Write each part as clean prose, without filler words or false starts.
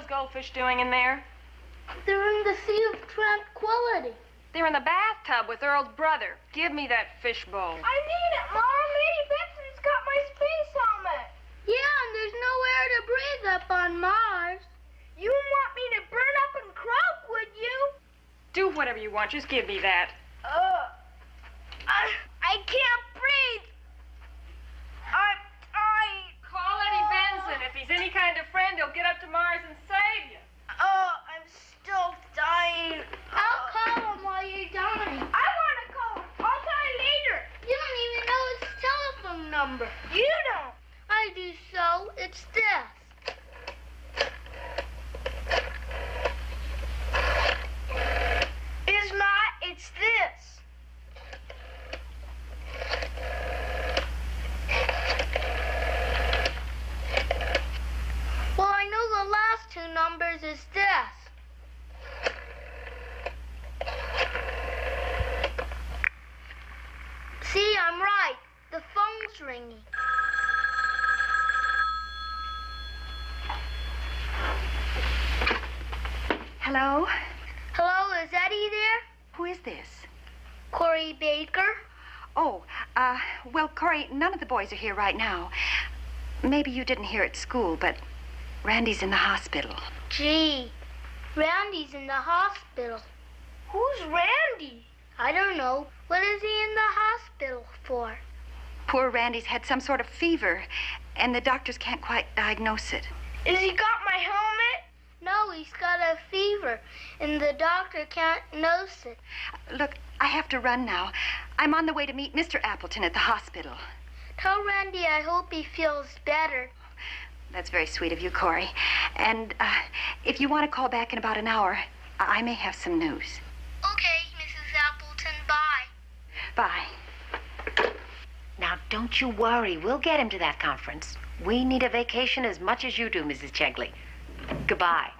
those goldfish doing in there? They're in the Sea of Tranquility. They're in the bathtub with Earl's brother. Give me that fish bowl. I need it, Mom. Lady Benson's got my space helmet. Yeah, and there's no air to breathe up on Mars. You wouldn't want me to burn up and croak, would you? Do whatever you want. Just give me that. I can't breathe. Call Eddie Benson. If he's any kind of friend, he'll get up to Mars and save you. I'm still dying. I'll call him while you're dying. I want to call him. I'll die later. You don't even know his telephone number. You don't. I do so. It's this. It's not. It's this. Well, I know the last two numbers is this. See, I'm right. The phone's ringing. Hello? Hello, is Eddie there? Who is this? Corey Baker? Oh, well, Corey, none of the boys are here right now. Maybe you didn't hear at school, but Randy's in the hospital. Gee, Randy's in the hospital. Who's Randy? I don't know. What is he in the hospital for? Poor Randy's had some sort of fever, and the doctors can't quite diagnose it. Has he got my helmet? No, he's got a fever, and the doctor can't nose it. Look, I have to run now. I'm on the way to meet Mr. Appleton at the hospital. Tell Randy I hope he feels better. That's very sweet of you, Corey. And if you want to call back in about an hour, I may have some news. Okay, Mrs. Appleton, bye. Bye. Now, don't you worry. We'll get him to that conference. We need a vacation as much as you do, Mrs. Chegley. Goodbye.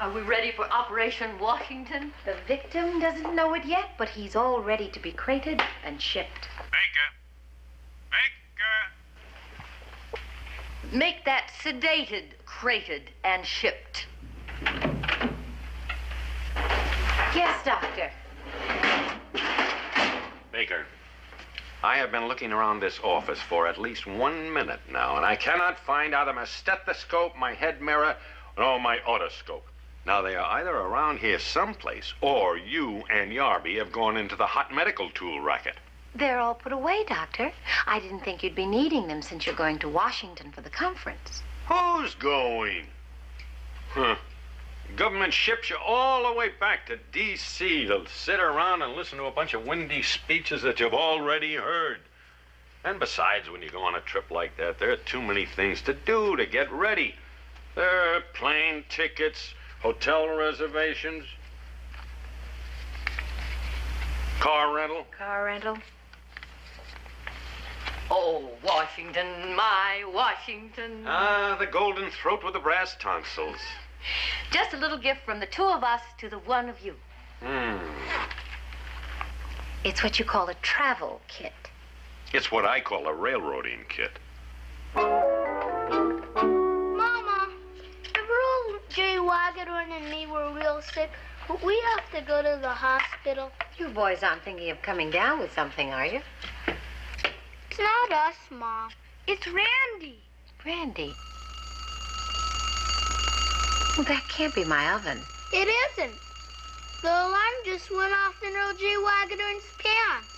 Are we ready for Operation Washington? The victim doesn't know it yet, but he's all ready to be crated and shipped. Baker! Baker! Make that sedated, crated, and shipped. Yes, Doctor. Baker, I have been looking around this office for at least 1 minute now, and I cannot find either my stethoscope, my head mirror, or my otoscope. Now, they are either around here someplace, or you and Yarby have gone into the hot medical tool racket. They're all put away, Doctor. I didn't think you'd be needing them since you're going to Washington for the conference. Who's going? Huh. Government ships you all the way back to D.C. to sit around and listen to a bunch of windy speeches that you've already heard. And besides, when you go on a trip like that, there are too many things to do to get ready. There are plane tickets, hotel reservations, car rental. Car rental? Oh, Washington, my Washington. The golden throat with the brass tonsils. Just a little gift from the two of us to the one of you. It's what you call a travel kit. It's what I call a railroading kit. Mama, if Earl J. Wagedorn and me were real sick, would we have to go to the hospital? You boys aren't thinking of coming down with something, are you? It's not us, Mom. It's Randy. Randy. Well, that can't be my oven. It isn't. The alarm just went off in Earl J. Wagedorn's pants.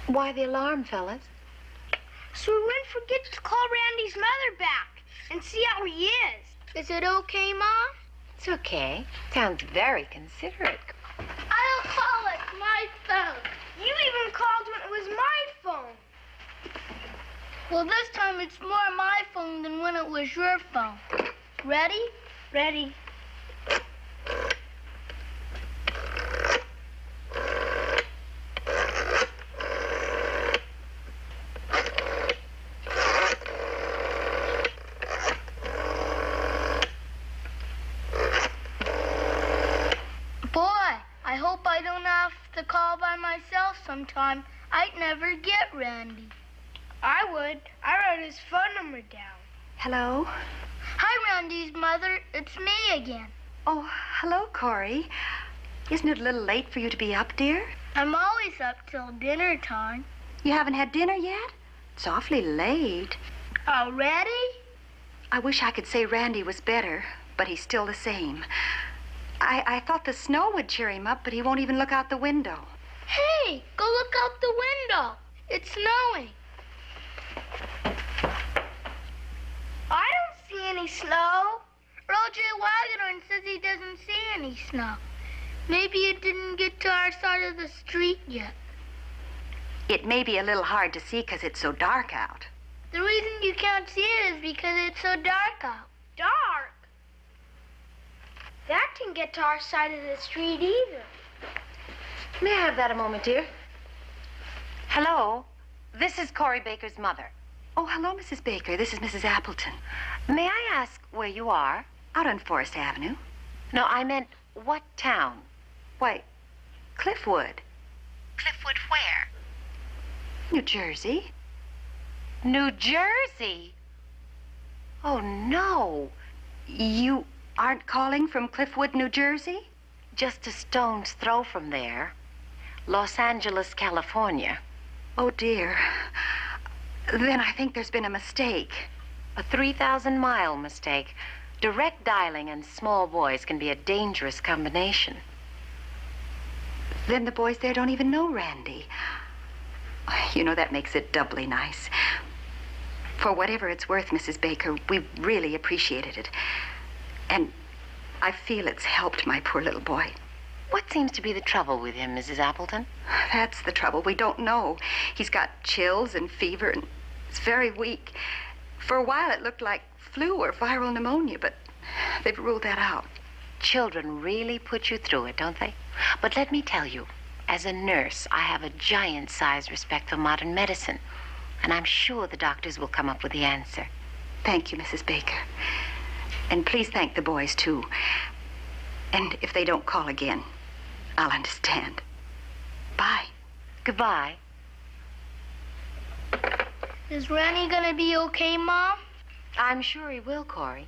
Why the alarm, fellas? So we wouldn't forget to call Randy's mother back and see how he is. Is it okay, Mom? It's okay. Sounds very considerate. I'll call it my phone. You even called when it was my phone. Well, this time it's more my phone than when it was your phone. Ready? Ready. Boy, I hope I don't have to call by myself sometime. I'd never get Randy. I would. I wrote his phone number down. Hello? Hi, Randy's mother. It's me again. Oh, hello, Corey. Isn't it a little late for you to be up, dear? I'm always up till dinner time. You haven't had dinner yet? It's awfully late. Already? I wish I could say Randy was better, but he's still the same. I thought the snow would cheer him up, but he won't even look out the window. Hey, go look out the window. It's snowing. I don't see any snow. Earl J. Wagadorn says he doesn't see any snow. Maybe it didn't get to our side of the street yet. It may be a little hard to see because it's so dark out. The reason you can't see it is because it's so dark out. Dark? That didn't get to our side of the street either. May I have that a moment, dear? Hello? This is Corey Baker's mother. Oh, hello, Mrs. Baker. This is Mrs. Appleton. May I ask where you are? Out on Forest Avenue. No, I meant what town? Why, Cliffwood. Cliffwood where? New Jersey. New Jersey? Oh, no. You aren't calling from Cliffwood, New Jersey? Just a stone's throw from there. Los Angeles, California. Oh, dear. Then I think there's been a mistake. A 3,000-mile mistake. Direct dialing and small boys can be a dangerous combination. Then the boys there don't even know Randy. You know, that makes it doubly nice. For whatever it's worth, Mrs. Baker, we really appreciated it. And I feel it's helped my poor little boy. What seems to be the trouble with him, Mrs. Appleton? That's the trouble. We don't know. He's got chills and fever, and he's very weak. For a while, it looked like flu or viral pneumonia, but they've ruled that out. Children really put you through it, don't they? But let me tell you, as a nurse, I have a giant-sized respect for modern medicine. And I'm sure the doctors will come up with the answer. Thank you, Mrs. Baker. And please thank the boys, too. And if they don't call again, I'll understand. Bye. Goodbye. Is Randy gonna be okay, Mom? I'm sure he will, Corey.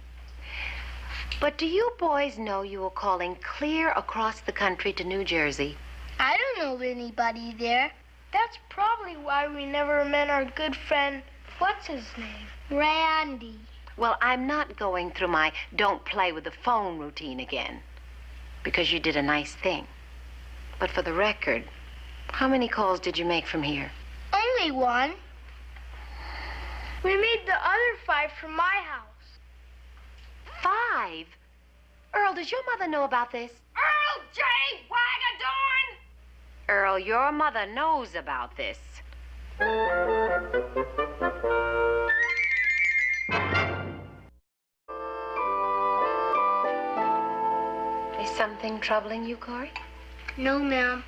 But do you boys know you were calling clear across the country to New Jersey? I don't know anybody there. That's probably why we never met our good friend, what's his name? Randy. Well, I'm not going through my don't play with the phone routine again, because you did a nice thing. But for the record, how many calls did you make from here? Only one. We made the other 5 from my house. 5? Earl, does your mother know about this? Earl J. Wagadorn! Earl, your mother knows about this. Is something troubling you, Corey? No, ma'am.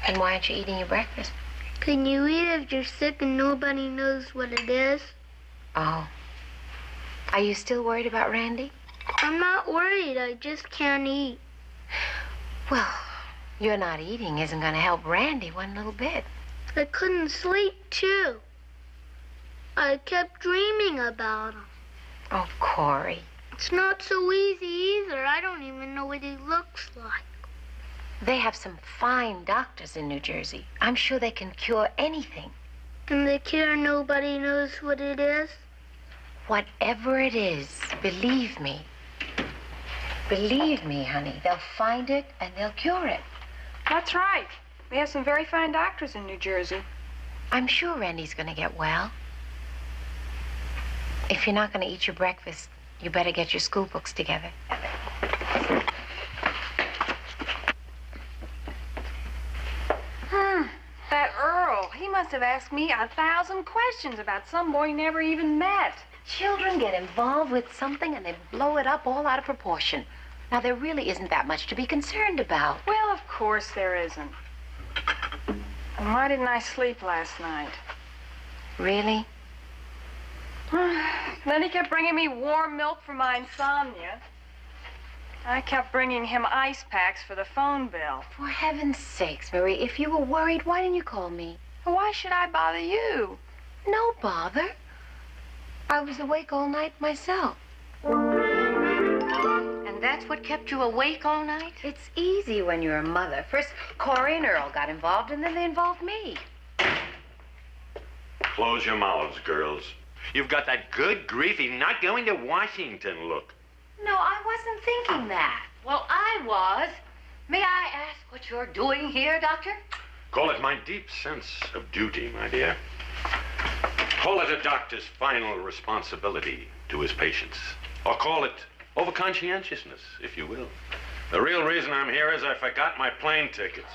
Then why aren't you eating your breakfast? Can you eat if you're sick and nobody knows what it is? Oh. Are you still worried about Randy? I'm not worried. I just can't eat. Well, your not eating isn't going to help Randy one little bit. I couldn't sleep, too. I kept dreaming about him. Oh, Corey. It's not so easy either. I don't even know what he looks like. They have some fine doctors in New Jersey. I'm sure they can cure anything. And the cure, nobody knows what it is? Whatever it is, believe me. Believe me, honey, they'll find it and they'll cure it. That's right. We have some very fine doctors in New Jersey. I'm sure Randy's going to get well. If you're not going to eat your breakfast, you better get your school books together. That Earl, he must have asked me 1,000 questions about some boy he never even met. Children get involved with something and they blow it up all out of proportion. Now, there really isn't that much to be concerned about. Well, of course there isn't. And why didn't I sleep last night? Really? Then he kept bringing me warm milk for my insomnia. I kept bringing him ice packs for the phone bill. For heaven's sakes, Marie, if you were worried, why didn't you call me? Why should I bother you? No bother. I was awake all night myself. And that's what kept you awake all night? It's easy when you're a mother. First, Corey and Earl got involved, and then they involved me. Close your mouths, girls. You've got that good, griefy, not going to Washington look. No, I wasn't thinking that. Well, I was. May I ask what you're doing here, Doctor? Call it my deep sense of duty, my dear. Call it a doctor's final responsibility to his patients. Or call it overconscientiousness, if you will. The real reason I'm here is I forgot my plane tickets.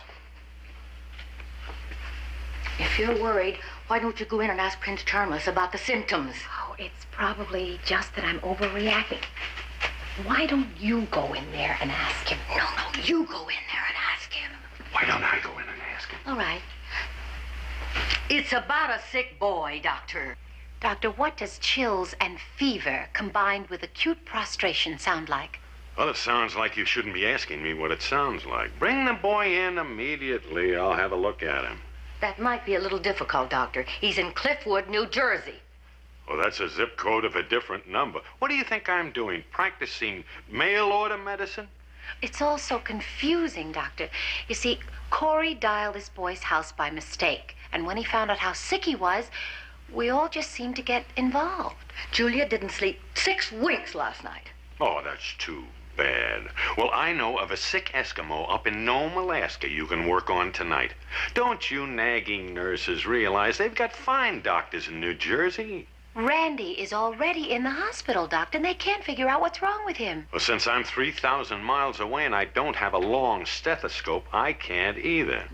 If you're worried, why don't you go in and ask Prince Charmless about the symptoms? Oh, it's probably just that I'm overreacting. Why don't you go in there and ask him? No, you go in there and ask him. Why don't I go in and ask him? All right. It's about a sick boy, Doctor. Doctor, what does chills and fever combined with acute prostration sound like? Well, it sounds like you shouldn't be asking me what it sounds like. Bring the boy in immediately. I'll have a look at him. That might be a little difficult, Doctor. He's in Cliffwood, New Jersey. Well, that's a zip code of a different number. What do you think I'm doing? Practicing mail order medicine? It's all so confusing, Doctor. You see, Corey dialed this boy's house by mistake. And when he found out how sick he was, we all just seemed to get involved. Julia didn't sleep 6 winks last night. Oh, that's too bad. Well, I know of a sick Eskimo up in Nome, Alaska you can work on tonight. Don't you nagging nurses realize they've got fine doctors in New Jersey? Randy is already in the hospital, Doctor, and they can't figure out what's wrong with him. Well, since I'm 3,000 miles away and I don't have a long stethoscope, I can't either.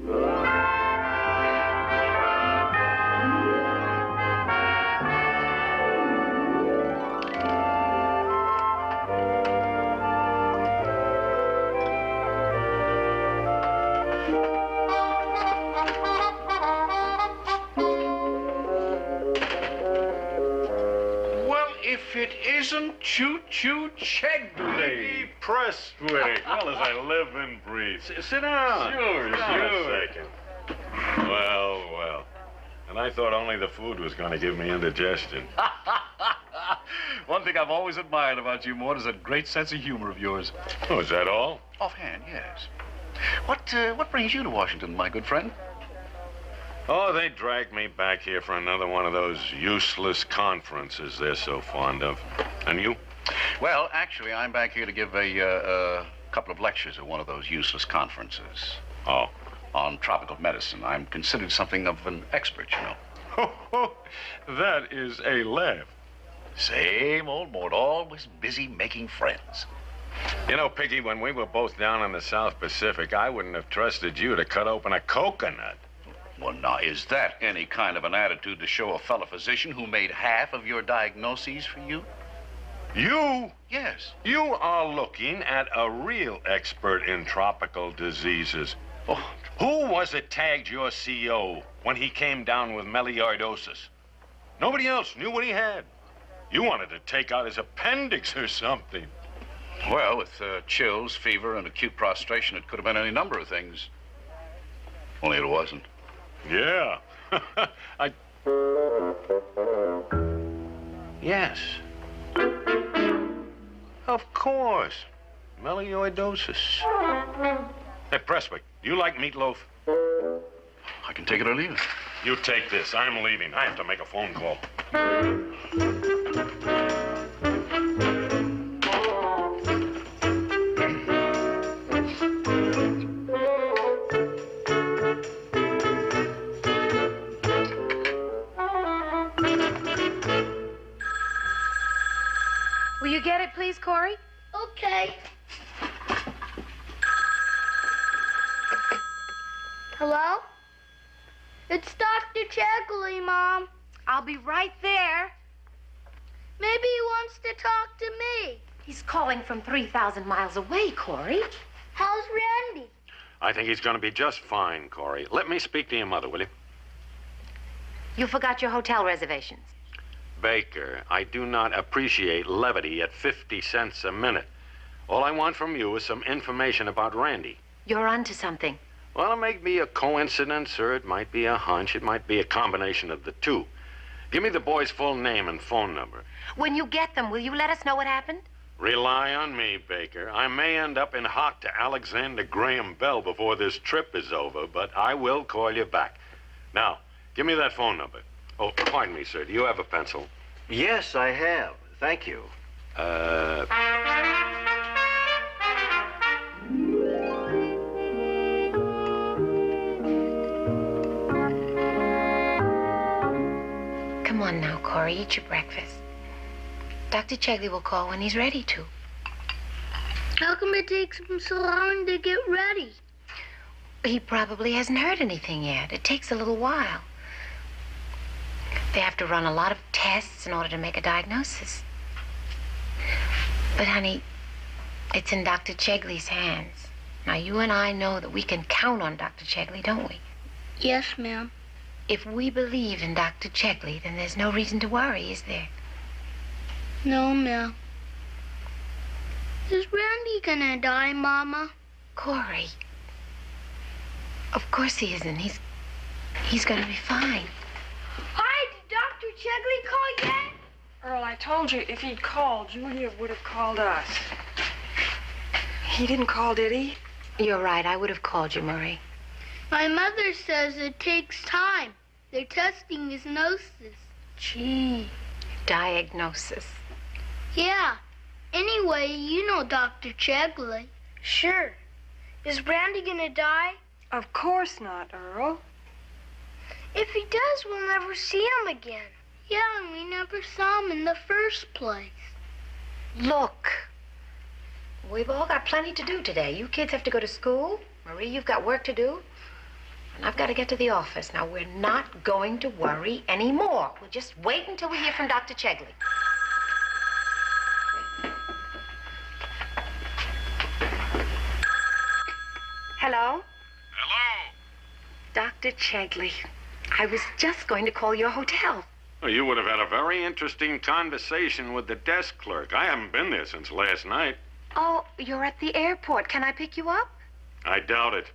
If it isn't Choo-Choo Chegley. Prestwick. Well, as I live and breathe. Sit down. Sure. A second. Well. And I thought only the food was going to give me indigestion. One thing I've always admired about you, Mort, is that great sense of humor of yours. Oh, is that all? Offhand, yes. What brings you to Washington, my good friend? Oh, they dragged me back here for another one of those useless conferences they're so fond of. And you? Well, actually, I'm back here to give a couple of lectures at one of those useless conferences. Oh. On tropical medicine. I'm considered something of an expert, you know. That is a laugh. Same old Mort, always busy making friends. You know, Piggy, when we were both down in the South Pacific, I wouldn't have trusted you to cut open a coconut. Well, now, is that any kind of an attitude to show a fellow physician who made half of your diagnoses for you? You? Yes. You are looking at a real expert in tropical diseases. Oh, who was it tagged your CO when he came down with melioidosis? Nobody else knew what he had. You wanted to take out his appendix or something. Well, with chills, fever, and acute prostration, it could have been any number of things. Only it wasn't. Yeah. Yes. Of course. Melioidosis. Hey, Prestwick, you like meatloaf? I can take it or leave it. You take this. I'm leaving. I have to make a phone call. Will you get it, please, Corey? Okay. Hello? It's Dr. Chegley, Mom. I'll be right there. Maybe he wants to talk to me. He's calling from 3,000 miles away, Corey. How's Randy? I think he's going to be just fine, Corey. Let me speak to your mother, will you? You forgot your hotel reservations. Baker, I do not appreciate levity at 50 cents a minute. All I want from you is some information about Randy. You're onto something. Well, it may be a coincidence, or it might be a hunch. It might be a combination of the two. Give me the boy's full name and phone number. When you get them, will you let us know what happened? Rely on me, Baker. I may end up in hock to Alexander Graham Bell before this trip is over, but I will call you back. Now, give me that phone number. Oh, pardon me, sir. Do you have a pencil? Yes, I have. Thank you. Come on now, Corey. Eat your breakfast. Dr. Chegley will call when he's ready to. How come it takes him so long to get ready? He probably hasn't heard anything yet. It takes a little while. They have to run a lot of tests in order to make a diagnosis. But, honey, it's in Dr. Chegley's hands. Now, you and I know that we can count on Dr. Chegley, don't we? Yes, ma'am. If we believe in Dr. Chegley, then there's no reason to worry, is there? No, ma'am. Is Randy gonna die, Mama? Corey. Of course he isn't. He's gonna be fine. Hi, did Dr. Chegley call yet? Earl, I told you if he'd called, Julia would have called us. He didn't call, did he? You're right. I would have called you, Marie. My mother says it takes time. They're testing his noses. Gee. Diagnosis. Yeah. Anyway, you know Dr. Chegley. Sure. Is Randy gonna die? Of course not, Earl. If he does, we'll never see him again. Yeah, and we never saw him in the first place. Look. We've all got plenty to do today. You kids have to go to school. Marie, you've got work to do. And I've got to get to the office. Now, we're not going to worry anymore. We'll just wait until we hear from Dr. Chegley. Hello? Hello? Dr. Chegley. I was just going to call your hotel. Well, you would have had a very interesting conversation with the desk clerk. I haven't been there since last night. Oh, you're at the airport. Can I pick you up? I doubt it.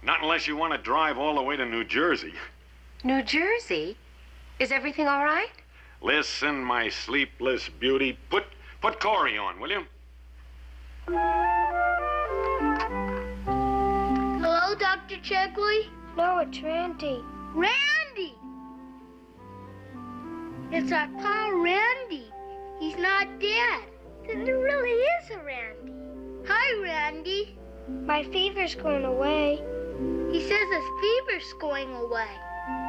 Not unless you want to drive all the way to New Jersey. New Jersey? Is everything all right? Listen, my sleepless beauty. Put Corey on, will you? Hello, Dr. Chegley? No, it's Randy. Randy! It's our pal Randy. He's not dead. Then there really is a Randy. Hi, Randy. My fever's going away. He says his fever's going away.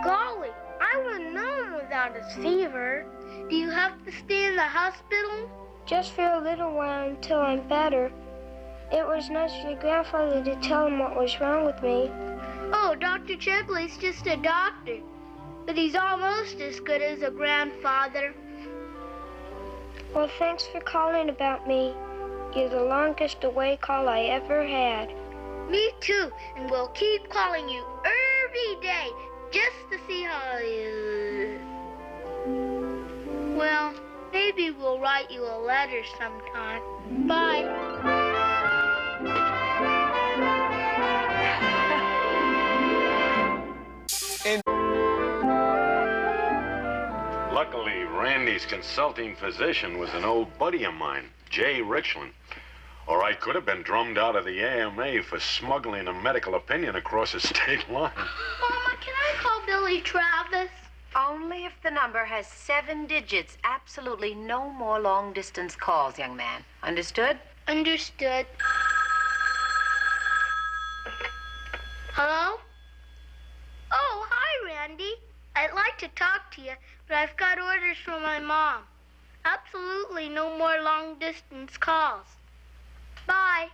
Golly, I wouldn't know him without his fever. Do you have to stay in the hospital? Just for a little while until I'm better. It was nice for your grandfather to tell him what was wrong with me. Oh, Dr. Chegley's just a doctor. But he's almost as good as a grandfather. Well, thanks for calling about me. You're the longest away call I ever had. Me too, and we'll keep calling you every day just to see how you... Well, maybe we'll write you a letter sometime. Bye. Luckily, Randy's consulting physician was an old buddy of mine, Jay Richland. Or I could have been drummed out of the AMA for smuggling a medical opinion across a state line. Mama, can I call Billy Travis? Only if the number has 7 digits. Absolutely no more long-distance calls, young man. Understood? Understood. Hello? Oh, hi, Randy. I'd like to talk to you, but I've got orders from my mom. Absolutely no more long-distance calls. Bye.